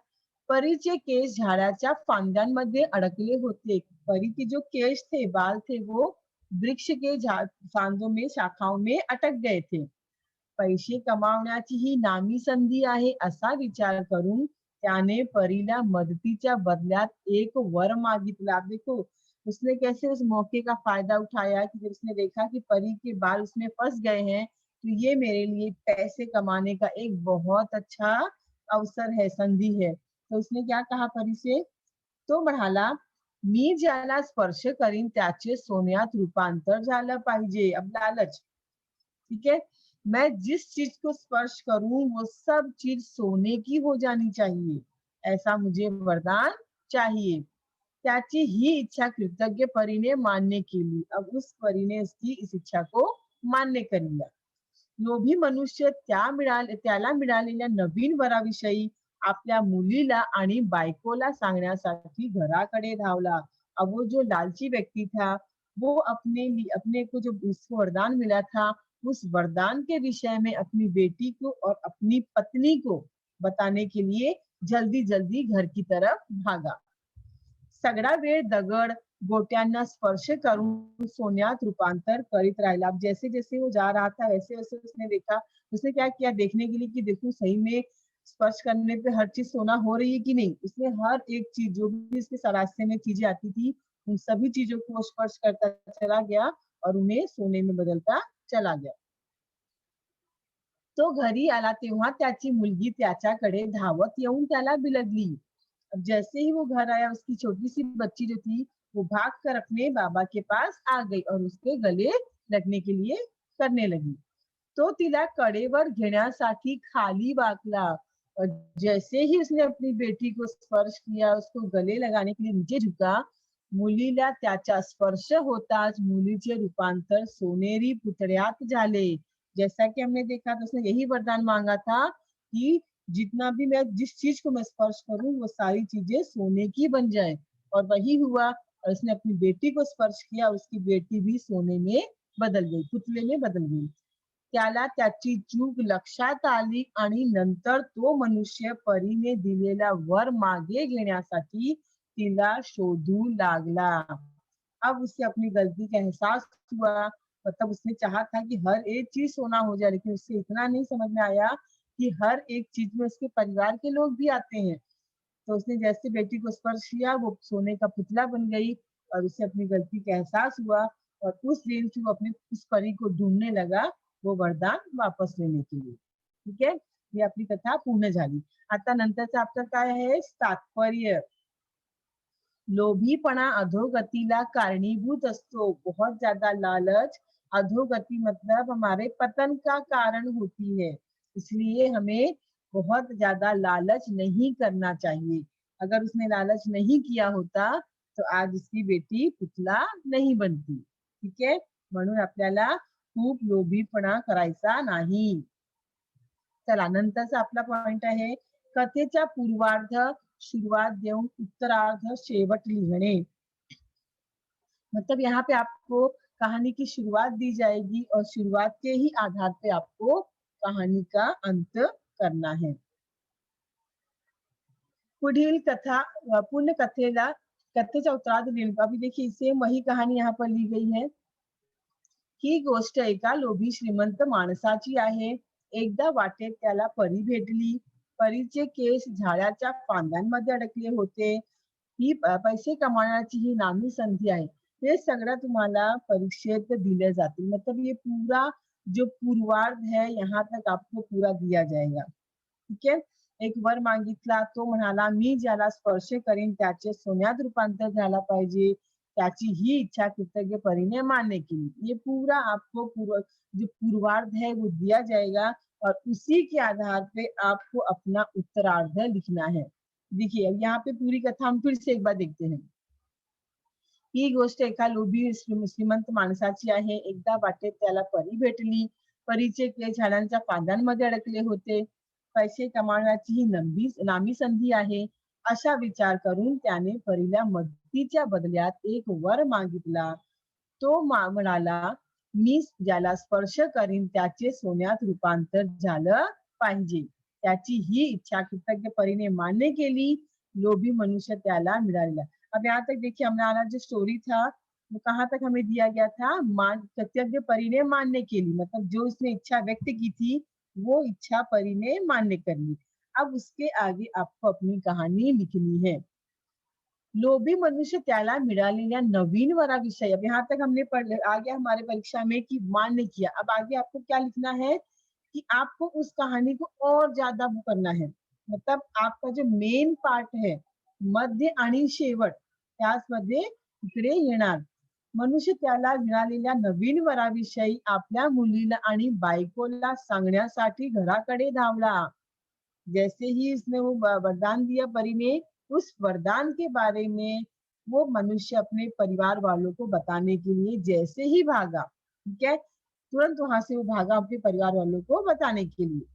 परीचे केस झाडाच्या फांद्यांमध्ये अडकले होते। परी के जो केस थे, बाल थे, वो वृक्ष के फांदों में, शाखाओं में अटक गए थे। पैसे कमावण्याची ही नामी संधी आहे असा विचार करून त्याने परीला मदतीच्या बदल्यात एक वर मागितला। आप देखो उसने कैसे उस मौके का फायदा उठाया कि जब उसने देखा कि परी के बाल उसमें फंस गए हैं, तो ये मेरे लिए पैसे कमाने का एक बहुत अच्छा अवसर है, संधि है। तो उसने क्या कहा परी से, तो म्हणाला, "मी ज्याला स्पर्श करीन त्याचे सोन्यात रूपांतर झालं पाहिजे." अब लालच, ठीक है? मैं जिस चीज़ को स्पर्श करूँ वो सब चीज़ सोने की हो जानी चाहिए, ऐसा मुझे वरदान चाहिए। त्याची ही इच्छा कृतज्ञ परीने मान्य केली। अब उस परीने उसकी इस इच्छा को मान्य कर लिया। लोभी मनुष्य त्याला मिळालेल्या नवीन वराविषयी आपल्या मुलीला आणि बायकोला सांगण्यासाठी घराकडे धावला। अब वो जो लालची व्यक्ति था, वो अपने को जो इसको वरदान मिला था, उस वरदान के विषय में अपनी बेटी को और अपनी पत्नी को बताने के लिए जल्दी-जल्दी घर की तरफ भागा। सगळा वेळ दगड गोट्यांना स्पर्श करून सोन्यात रूपांतर करीत राहिला। अब जैसे-जैसे वो जा रहा था वैसे-वैसे उसने देखा, उसने क्या किया देखने के लिए कि देखूं सही में स्पर्श करने पे हर चीज़ सोना हो रही है कि नहीं। उसने हर एक चीज़ जो भी उसके रास्ते में चीज़ें आती थी, उन सभी चीज़ों को वो स्पर्श करता चला गया और उन्हें सोने में बदलता चला गया। तो घरी आला तेव्हा त्याची मुलगी त्याच्याकडे धावत येऊन त्याला बिलगली। अब जैसे ही वो घर आया उसकी छोटी-सी बच्ची जो थी, वो भाग कर अपने बाबा के पास आ गई और उसके गले लगने के लिए करने लगी। तो तिला कडेवर घेण्यासाठी खाली वाकला और जैसे ही उसने अपनी बेटी को स्पर्श किया, उसको गले लगाने के लिए नीचे झुका, मुलीला त्याचा स्पर्श होताच मुलीचे रूपांतर सोनेरी पुतळ्यात झाले। जैसा कि हमने देखा तो उसने यही वरदान मांगा था कि जितना भी मैं जिस चीज को मैं स्पर्श करूं वो सारी चीजें सोने की बन जाए और वही हुआ और उसने अपनी बेटी को स्पर्श किया उसकी बेटी भी सोने में बदल गई पुतले में बदल गई त्याला त्याची चूक लक्षात आली आणि नंतर तो मनुष्य परीने दिलेला वर मागे घेण्यासाठी तिला शोधू लागला अब उससे अपनी गलती का एहसास हुआ मतलब उसने चाहा था कि हर एक चीज सोना हो जाए लेकिन उससे इतना नहीं समझ में आया कि हर एक चीज में उसके परिवार के लोग भी आते हैं तो उसने जैसे बेटी को स्पर्श किया वो सोने का पुतला बन गई और उसे अपनी गलती का एहसास हुआ और उस दिन से वो अपने उस परी को ढूंढने लगा वो वरदान वापस लेने के लिए ठीक है ये आपली कथा पूर्ण झाली आता नंतरचं आपलं काय आहे तात्पर्य लोभीपना अधोगतिला कारणीभूत असतो बहुत ज्यादा लालच अधोगति मतलब हमारे पतन का कारण होती है इसलिए हमें बहुत ज्यादा लालच नहीं करना चाहिए अगर उसने लालच नहीं किया होता तो आज उसकी बेटी पुतला नहीं बनती ठीक है म्हणून आपल्याला खूप लोभीपणा करायचा नाही चला नंतरचा आपला पॉइंट आहे कथेच्या पूर्वार्ध शुरुआत देऊन उत्तरार्ध शेवट लिखने मतलब यहाँ पे आपको कहानी की शुरुआत दी जाएगी और शुरुआत के ही आधार पे आपको कहानी का अंत करना है पुढील कथा पूर्ण कथेला कथेच्या उत्तरार्ध लिहिलं अभी देखिए सेम वही कहानी यहाँ पर ली गई है ही गोष्ट एका लोभी श्रीमंत माणसाची आहे एकदा वाटेत त्याला परी भेटली परीचे केस झाडाच्या फांद्यांमध्ये अडकले होते ही पैसे कमाण्याची ही नामी संधी आहे हे सगळं तुम्हाला परीक्षेत दिले जातील मतलब ये पूरा जो पूर्वार्ध है यहाँ तक आपको पूरा दिया जाएगा ठीक है एक वर मागितला तो म्हणाला मी ज्याला स्पर्श करीन त्याचे सोन्यात रूपांतर झाला पाहिजे त्याची ही इच्छा कृतज्ञ परीने मान्य की ये पूरा आपको जो पूर्वार्ध है वो दिया जाएगा और उसी के आधार पे आपको अपना उत्तरार्ध लिखना है देखिए अब यहाँ पे पूरी कथा हम फिर से एक बार देखते हैं ही गोष्ट एका लोभी श्रीमंत माणसाची आहे एकदा वाटेत त्याला परी भेटली परीचे केस झाडांच्या फांद्यांमध्ये अडकले होते पैसे कमावण्याची ही नामी संधी आहे असा विचार करून त्याने परीला मदतीच्या बदल्यात एक वर मागितला तो म्हणाला मी ज्याला स्पर्श करीन त्याचे सोन्यात रूपांतर झालं पाहिजे त्याची ही इच्छा कृतज्ञ परीने मान्य केली लोभी मनुष्य त्याला मिळालेला अब यहाँ तक देखिए हमारा जो स्टोरी था वो कहाँ तक हमें दिया गया था कृतज्ञ परी ने मान्य के लिए मतलब जो उसने इच्छा व्यक्त की थी वो इच्छा परी ने मान्य कर ली अब उसके आगे आपको अपनी कहानी लिखनी है। लोभी मनुष्य त्याला मिळालेल्या नवीन वराविषयी, अब यहाँ तक हमने पढ़ आ गया हमारे परीक्षा में कि मान्य किया। अब आगे आपको क्या लिखना है कि आपको उस कहानी को और ज्यादा वो करना है। मतलब आपका जो मेन पार्ट है, मध्य आणि शेवट त्याचमध्ये इकडे येणार। मनुष्य त्याला मिळालेल्या नवीन वराविषयी आपल्या मुलीला आणि बायकोला सांगण्यासाठी घराकडे धावला। जैसे ही इसने वो वरदान दिया परी ने, उस वरदान के बारे में वो मनुष्य अपने परिवार वालों को बताने के लिए जैसे ही भागा, ठीक है, तुरंत वहां से वो भागा अपने परिवार वालों को बताने के लिए।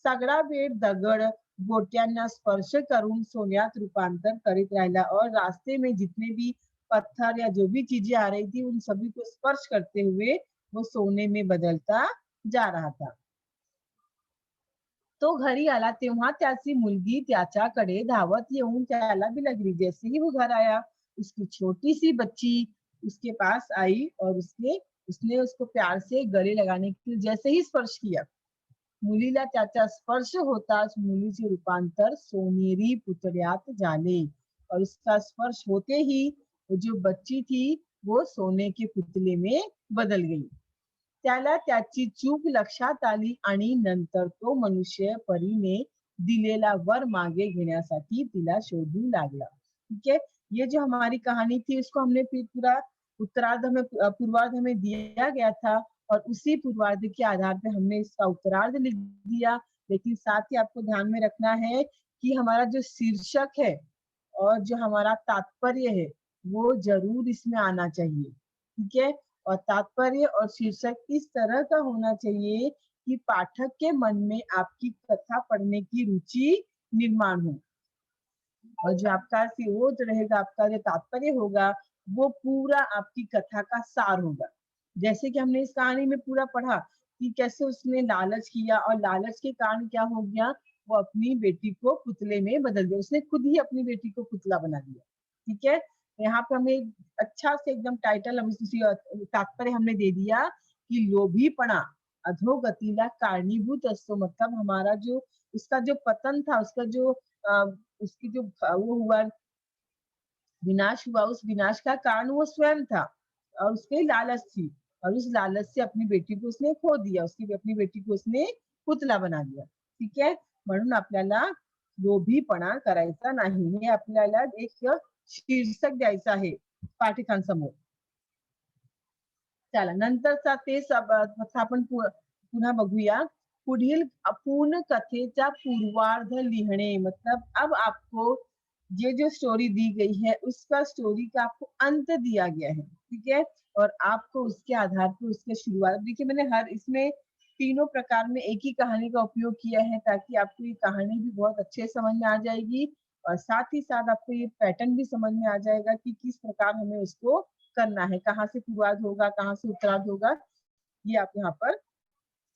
सगळा वेळ दगड गोट्यांना स्पर्श करून सोन्यात रूपांतर करीत राहिला और रास्ते में जितने भी पत्थर या जो भी चीजें आ रही थी उन सभी को स्पर्श करते हुए वो सोने में बदलता जा रहा था। तो घरी आला तेव्हा त्याची मुलगी त्याच्याकडे धावत येऊन त्याला बिलगली। जैसे ही वो घर आया, उसकी छोटी सी बच्ची उसके पास आई और उसने उसको प्यार से गले लगाने के लिए जैसे ही स्पर्श किया, मुलीला त्याचा स्पर्श होताच मुलीचे रूपांतर सोनेरी पुतळ्यात झाले और उसका स्पर्श होते ही वो जो बच्ची थी वो सोने के पुतले में बदल गई। त्याला त्याची चूक लक्षात आली आणि नंतर तो मनुष्य परीने दिलेला वर मागे घेण्यासाठी तिला शोधू लागला। ठीक है, ये जो हमारी कहानी थी उसको हमने फिर पूरा उत्तरार्ध में पूर्वार्ध में दिया गया था और उसी पूर्वार्ध के आधार पे हमने इसका उत्तरार्ध लिख दिया। लेकिन साथ ही आपको ध्यान में रखना है कि हमारा जो शीर्षक है और जो हमारा तात्पर्य है वो जरूर इसमें आना चाहिए। ठीक है, और तात्पर्य और शीर्षक इस तरह का होना चाहिए कि पाठक के मन में आपकी कथा पढ़ने की रुचि निर्माण हो और जो आपका वो जो रहेगा, आपका जो तात्पर्य होगा वो पूरा आपकी कथा का सार होगा। जैसे कि हमने इस कहानी में पूरा पढ़ा कि कैसे उसने लालच किया और लालच के कारण क्या हो गया, वो अपनी बेटी को पुतले में बदल दिया, उसने खुद ही अपनी बेटी को पुतला बना दिया। ठीक है, यहाँ पे हमें अच्छा से एकदम टाइटल हम तात्पर्य हमने दे दिया कि लोभीपणा अधोगतीला कारणीभूत असतो। मतलब हमारा जो उसका जो पतन था, उसका जो उसकी जो वो हुआ विनाश हुआ, उस विनाश का कारण वो स्वयं था और उसके लालच थी और उस लालच से अपनी बेटी को उसने खो दिया, उसकी अपनी बेटी को उसने पुतला बना दिया। ठीक है, म्हणून आपल्याला लोभीपणा करायचा नाही, हे आपल्याला एक शीर्षक द्यायचं आहे पाठकांसमोर। चला नंतरचा तेच आपण पुन्हा बघूया। पुढील पूर्ण कथेचा पूर्वार्ध लिखणे, मतलब अब आपको ये जो स्टोरी दी गई है उसका स्टोरी का आपको अंत दिया गया है। ठीक है, और आपको उसके आधार पर उसके शुरुआत, देखिए मैंने हर इसमें तीनों प्रकार में एक ही कहानी का उपयोग किया है ताकि आपको ये कहानी भी बहुत अच्छे समझ में आ जाएगी और साथ ही साथ आपको ये पैटर्न भी समझ में आ जाएगा कि किस प्रकार हमें उसको करना है, कहाँ से शुरुआत होगा, कहाँ से उत्तरार्ध होगा, ये आप यहाँ पर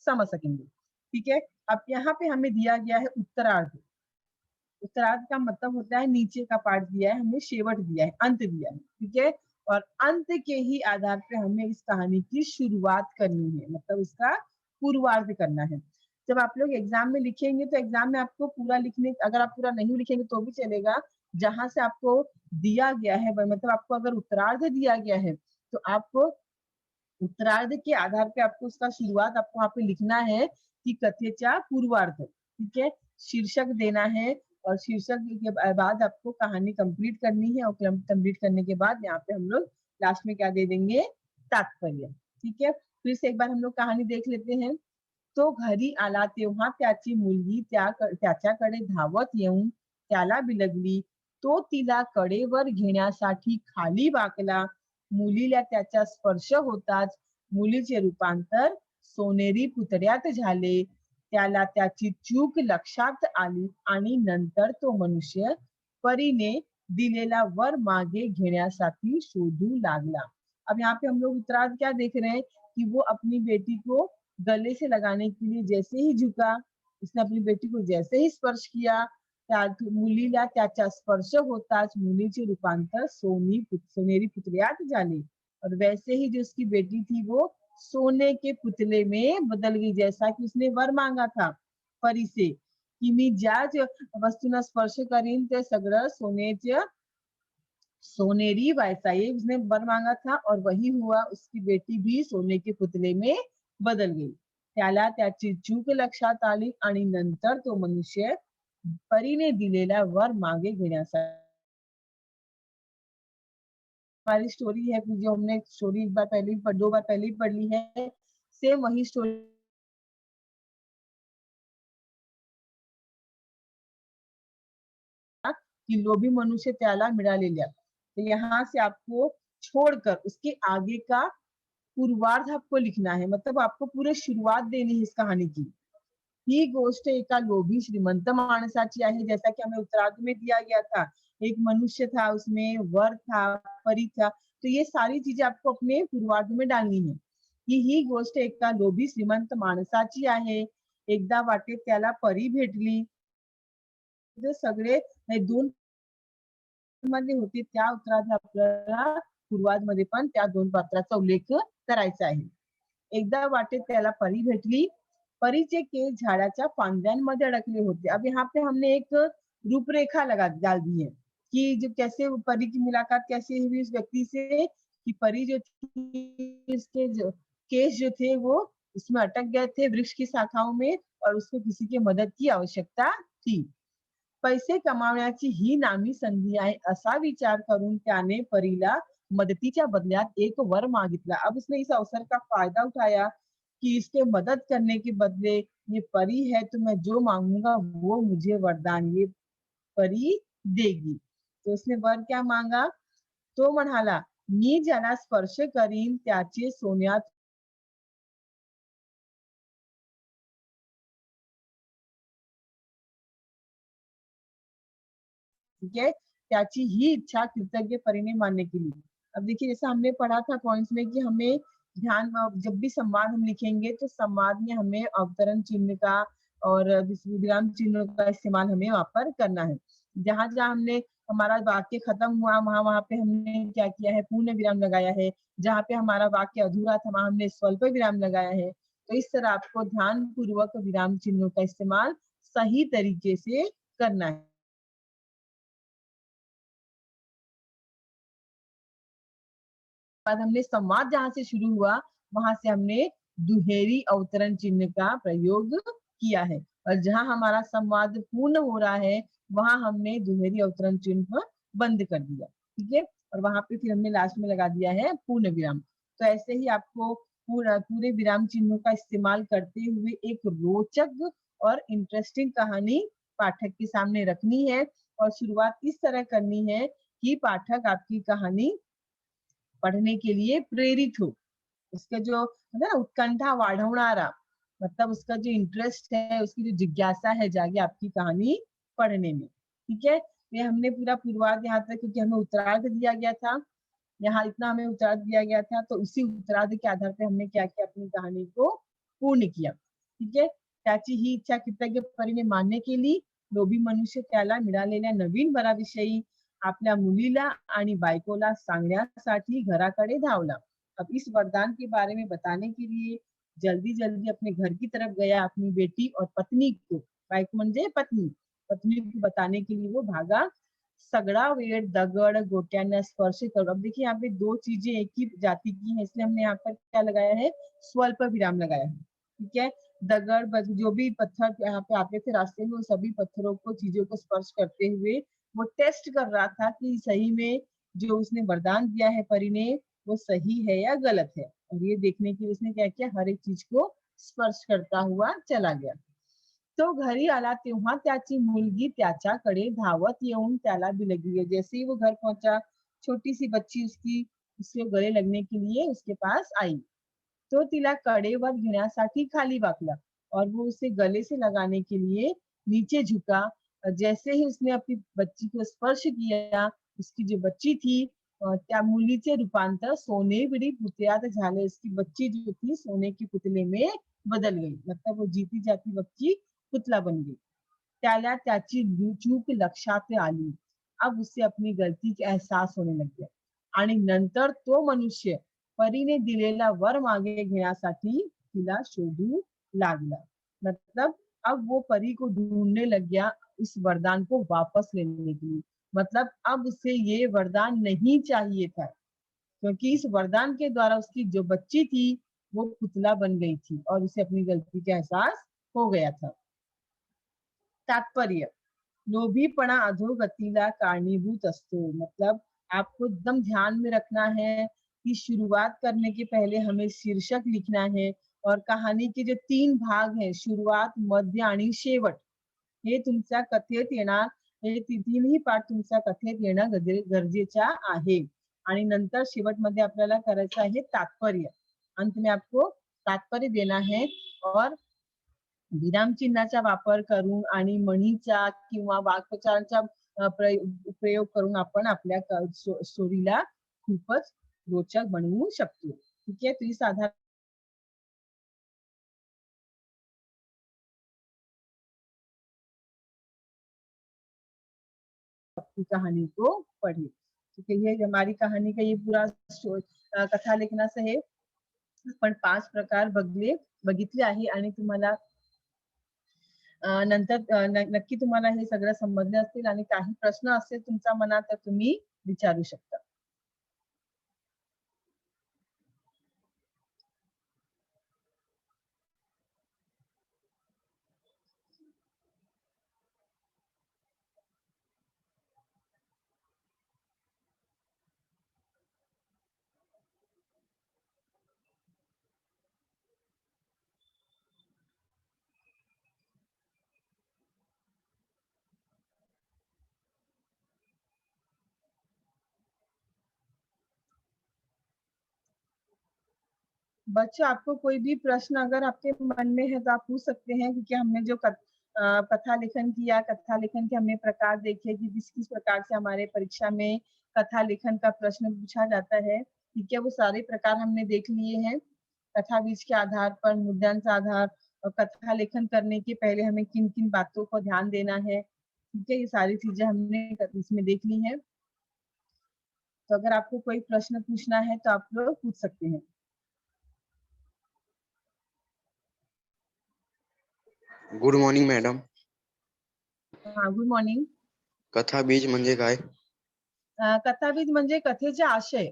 समझ सकेंगे। ठीक है, अब यहाँ पे हमें दिया गया है उत्तरार्ध। उत्तरार्ध का मतलब होता है नीचे का पार्ट दिया है, हमें शेवट दिया है, अंत दिया है। ठीक है, और अंत के ही आधार पे हमें इस कहानी की शुरुआत करनी है, मतलब इसका पूर्वार्ध करना है। जब आप लोग एग्जाम में लिखेंगे तो एग्जाम में आपको पूरा लिखने, अगर आप पूरा नहीं लिखेंगे तो भी चलेगा। जहां से आपको दिया गया है, मतलब आपको अगर उत्तरार्ध दिया गया है तो आपको उत्तरार्ध के आधार पे आपको उसका शुरुआत आपको वहाँ पे लिखना है कि कथेचा पूर्वार्ध। ठीक है, शीर्षक देना है और शीर्षक के बाद आपको कहानी कंप्लीट करनी है और कंप्लीट करने के बाद यहाँ पे हम लोग लास्ट में क्या दे देंगे, तात्पर्य। ठीक है, फिर से एक बार हम लोग कहानी देख लेते हैं। तो घरी आला तेव्हा त्याची मुलगी त्याच्याकडे धावत येऊन त्याला बिलगली। तो तिला कडेवर घेण्यासाठी खाली वाकला। मुलीला त्याचा स्पर्श होताच मुलीचे रूपांतर सोनेरी पुतळ्यात झाले। त्याला त्याची चूक लक्षात आली आणि नंतर तो मनुष्य परीने दिलेला वर मागे घेण्यासाठी शोधू लागला। अब यहाँ पे हम लोग उत्तरार्ध क्या देख रहे हैं कि वो अपनी बेटी को गले से लगाने के लिए जैसे ही झुका, उसने अपनी बेटी को जैसे ही स्पर्श किया, मुलीला त्याचा स्पर्श होताच मुलीचे रूपांतर सोनेरी पुतळ्यात झाले और वैसे ही जो उसकी बेटी थी वो सोने के पुतले में बदल गई, जैसा कि उसने वर मांगा था परी से। की मी ज्या वस्तूंना स्पर्श करीन ते सगळं सोनेरी व्हायचा, ये उसने वर मांगा था और वही हुआ. उसकी बेटी भी सोने के पुतले में बदल गई. त्याला त्याची चूक लक्षात आली आणि नंतर तो मनुष्य परीने दिलेला वर मागे घेण्यासाठी. हमारी स्टोरी है कि जो हमने स्टोरी एक बार पहले ही 2 बार पहले ही पढ़ ली है, सेम वही स्टोरी कि लोभी मनुष्य त्याला मिळालेल्या. तो यहाँ से आपको छोड़कर उसके आगे का पूर्वार्ध आपको लिखना है, मतलब आपको पूरी शुरुआत देनी है इस कहानी की. ही गोष्ट एका लोभी श्रीमंत माणसाची आहे, जैसा कि हमें उत्तरार्ध में दिया गया था. एक मनुष्य था, उसमें वर था, परी था. तो ये सारी चीजें आपको अपने पूर्वार्ध में डालनी है की ही गोष्ट एका लोभी श्रीमंत माणसाची आहे. एकदा वाटेत त्याला परी भेटली. जे सगळे हे 2 मध्ये होते त्या उत्तरार्ध आपल्याला पूर्वार्धमध्ये पण त्या 2 पात्राचा उल्लेख करायचा आहे. एकदा वाटेत त्याला परी भेटली. परीचे केस झाडाच्या फांद्यांमध्ये अडकले होते. अब यहाँ पे हमने एक रूपरेखा डाल दी है कि जो कैसे परी की मुलाकात कैसे हुई उस व्यक्ति से, कि परी जो थी उसके जो केस जो थे वो उसमें अटक गए थे वृक्ष की शाखाओं में और उसको किसी की मदद की आवश्यकता थी. पैसे कमावण्याची ही नामी संधी आहे असा विचार करून त्याने परीला मदतीच्या बदल्यात एक वर मागितला. अब उसने इस अवसर का फायदा उठाया कि इसके मदद करने के बदले ये परी है तो मैं जो मांगूंगा वो मुझे वरदान ये परी देगी. तो उसने वर क्या मांगा, तो म्हणाला मी ज्याला स्पर्श करीन त्याचे सोन्यात. ठीक है, त्याची ही इच्छा कृतज्ञ परीने मानने के लिए. अब देखिए जैसा हमने पढ़ा था पॉइंट्स में कि हमें ध्यान जब भी संवाद हम लिखेंगे तो संवाद में हमें अवतरण चिन्ह का और विराम चिन्हों का इस्तेमाल हमें वहां पर करना है. जहां जहां हमने हमारा वाक्य खत्म हुआ वहां वहां पे हमने क्या किया है, पूर्ण विराम लगाया है. जहाँ पे हमारा वाक्य अधूरा था वहां हमने स्वल्प विराम लगाया है. तो इस तरह आपको ध्यान पूर्वक विराम चिन्हों का इस्तेमाल सही तरीके से करना है. बाद हमने संवाद जहाँ से शुरू हुआ वहां से हमने दुहेरी अवतरण चिन्ह का प्रयोग किया है और जहां हमारा संवाद पूर्ण हो रहा है वहां हमने दुहेरी अवतरण चिन्ह बंद कर दिया. ठीक है, और वहां पे फिर हमने लास्ट में लगा दिया है पूर्ण विराम. तो ऐसे ही आपको पूरे विराम चिन्हों का इस्तेमाल करते हुए एक रोचक और इंटरेस्टिंग कहानी पाठक के सामने रखनी है और शुरुआत इस तरह करनी है कि पाठक आपकी कहानी पढ़ने के लिए प्रेरित हो. उसका जो है ना उत्कंठा वाढवणारा, मतलब उसका जो इंटरेस्ट है, उसकी जो जिज्ञासा है जागे आपकी कहानी पढ़ने में. ठीक है, ये हमने पूरा पूर्वार्ध यहाँ तक, क्योंकि हमें उत्तरार्ध दिया गया था, यहाँ इतना हमें उत्तरार्ध दिया गया था तो उसी उत्तरार्ध के आधार पे हमने क्या किया, अपनी कहानी को पूर्ण किया. ठीक है, त्याची ही इच्छा कृतज्ञ परीने मान्य केली. लोभी मनुष्य त्याला मिळालेल्या नवीन वराविषयी आपल्या मुलीला आणि बायकोला सांगण्यासाठी घराकडे धावला. अब इस वरदान के बारे में बताने के लिए जल्दी जल्दी अपने घर की तरफ गया. अपनी बेटी और पत्नी को, बायको म्हणजे पत्नी, पत्नी को बताने के लिए वो भागा. सगड़ा वेड़ दगड़ गोटियां स्पर्श करो. अब देखिए यहाँ पे 2 चीजें एक ही जाति की हैं, इसलिए हमने यहाँ पर क्या लगाया है, स्वल्प विराम लगाया है. ठीक है, जो भी पत्थर यहाँ पे आते थे रास्ते में, वो सभी पत्थरों को, चीजों को स्पर्श करते हुए वो टेस्ट कर रहा था कि सही में जो उसने वरदान दिया है परी ने वो सही है या गलत है. और ये देखने के लिए उसने क्या किया, हर एक चीज को स्पर्श करता हुआ चला गया. तो घरी आला तेव्हा त्याची मुलगी त्याच्याकडे धावत येऊन त्याला बिलगली. जैसे ही वो घर पहुंचा, छोटी सी बच्ची उसकी उसके गले लगने के लिए उसके पास आई. तो तिला कडेवर घेण्यासाठी खाली वाकला और वो उसे गले से लगाने के लिए नीचे झुका. जैसे ही उसने अपनी बच्ची को स्पर्श किया, उसकी जो बच्ची थी त्या मुलीचे रूपांतर सोनेवरी पुतळ्यात झाले. उसकी बच्ची जो थी सोने के पुतले में बदल गई, मतलब वो जीती जाती बच्ची पुतला बन गई. त्याला त्याची चूक लक्षात आली. अब उसे अपनी गलती का एहसास होने लग गया आणि नंतर तो मनुष्य परीने दिलेला वर मागे घेण्यासाठी तिला शोधू लागला. मतलब अब वो परी को ढूंढने लग गया इस वरदान को वापस लेने के लिए। मतलब अब उसे ये वरदान नहीं चाहिए था, क्योंकि इस वरदान के द्वारा उसकी जो बच्ची थी वो पुतला बन गई थी और उसे अपनी गलती का एहसास हो गया था। तात्पर्य, लोभीपणा अधोगतीला कारणीभूत असतो। मतलब आपको एकदम ध्यान में रखना है कि शुरुआत करने के पहले हमें शीर्षक लिखना है और कहानी के जो 3 भाग हैं, शुरुआत, मध्य आणि शेवट, हे तुमच्या कथेत येणार, हे तिन्ही पाठ तुमच्या कथेत येणं गरजेचं आहे। आणि नंतर शेवटमध्ये आपल्याला करायचं आहे तात्पर्य। अंत में आपको तात्पर्य देना है और विराम चिन्हाचा वापर करून आणि म्हणीचा किंवा वाक्प्रचारांचा प्रयोग करून आपण आपल्या स्टोरीला खूपच रोचक बनवू शकतो। ठीक आहे, तुम्ही साधारण अपनी कहानी को पढ़िए। ठीक है, ये हमारी कहानी का ये पूरा कथा लेखनाचं हे आपण 5 प्रकार बघितले आहे आणि तुम्हाला नंतर नक्की तुम्हाला हे सगळं समजले असतील आणि काही प्रश्न असतील तुमच्या मनात तर तुम्ही विचारू शकता। बच्चों, आपको कोई भी प्रश्न अगर आपके मन में है तो आप पूछ सकते हैं, क्योंकि हमने जो कथा लेखन किया, कथा लेखन के हमने प्रकार देखे कि किस किस प्रकार से हमारे परीक्षा में कथा लेखन का प्रश्न पूछा जाता है। ठीक है, वो सारे प्रकार हमने देख लिए हैं। कथा बीज के आधार पर, मुद्द्यांचा आधार और कथा लेखन करने के पहले हमें किन किन बातों को ध्यान देना है। ठीक है, ये सारी चीजें हमने इसमें देख ली है। तो अगर आपको कोई प्रश्न पूछना है तो आप लोग पूछ सकते हैं। Good morning madam. हाँ, गुड मॉर्निंग। कथा बीज म्हणजे काय? कथा बीज म्हणजे कथेचे आशय।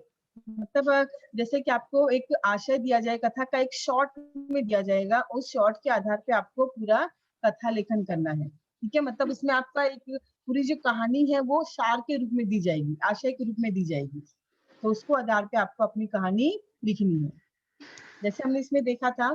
मतलब जैसे कि आपको एक आशय दिया जाए, कथा का एक शॉर्ट में दिया जाएगा, उस शॉर्ट के आधार पे आपको पूरा कथा लेखन करना है। ठीक है, मतलब उसमें आपका एक पूरी जो कहानी है वो सार के रूप में दी जाएगी, आशय के रूप में दी जाएगी। तो उसको आधार पे आपको अपनी कहानी लिखनी है। जैसे हमने इसमें देखा था,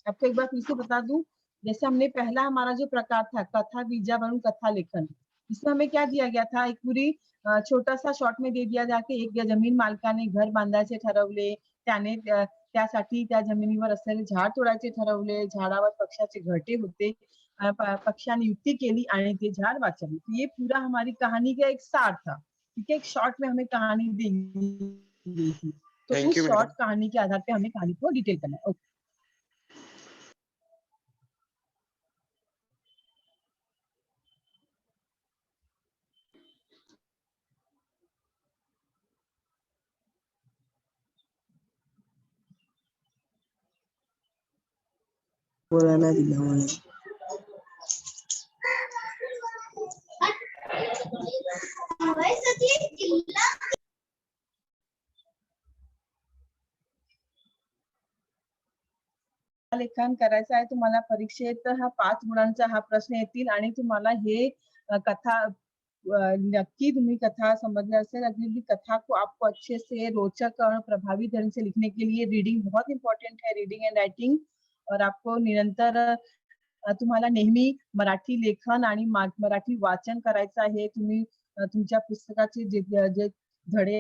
आपको एक बार फिर से बता दूं, जैसे हमने पहला हमारा जो प्रकार था कथा बीजावरून कथा लेखन, इसमें हमें क्या दिया गया था, एक पूरी छोटासा शॉर्ट में दे दिया जाके एक जमीन मालकाने घर बांधायचे ठरवले, त्याने त्यासाठी त्या जमिनीवर असलेले झाड तोडायचे ठरवले, झाडावर पक्षाचे घरटे होते, पक्षाने युक्ती केली आणि ते झाड वाचवले। तो ये पूरा हमारी कहानी का एक सार था। ठीक है, एक शॉर्ट में हमें कहानी दी गई थी, तो थैंक उस यू शॉर्ट मैडम। कहानी के आधार पे हमें कहानी को डिटेल करना है। ओके। पुराना दिल्यामुळे लेखन करायचं आहे तुम्हाला परीक्षेत, तर हा 5 गुणांचा हा प्रश्न येतील आणि तुम्हाला हे कथा नक्की तुम्ही कथा समझ असेल। अगली कथा को आपको अच्छे से रोचक और प्रभावी ढंग से लिखने के लिए रीडिंग बहुत इम्पोर्टेंट है, रीडिंग एंड राइटिंग। और आपको निरंतर तुम्हाला नेहमी मराठी लेखन आणि मराठी वाचन करायचं आहे। तुम्ही तुमच्या पुस्तकाचे जे जे धडे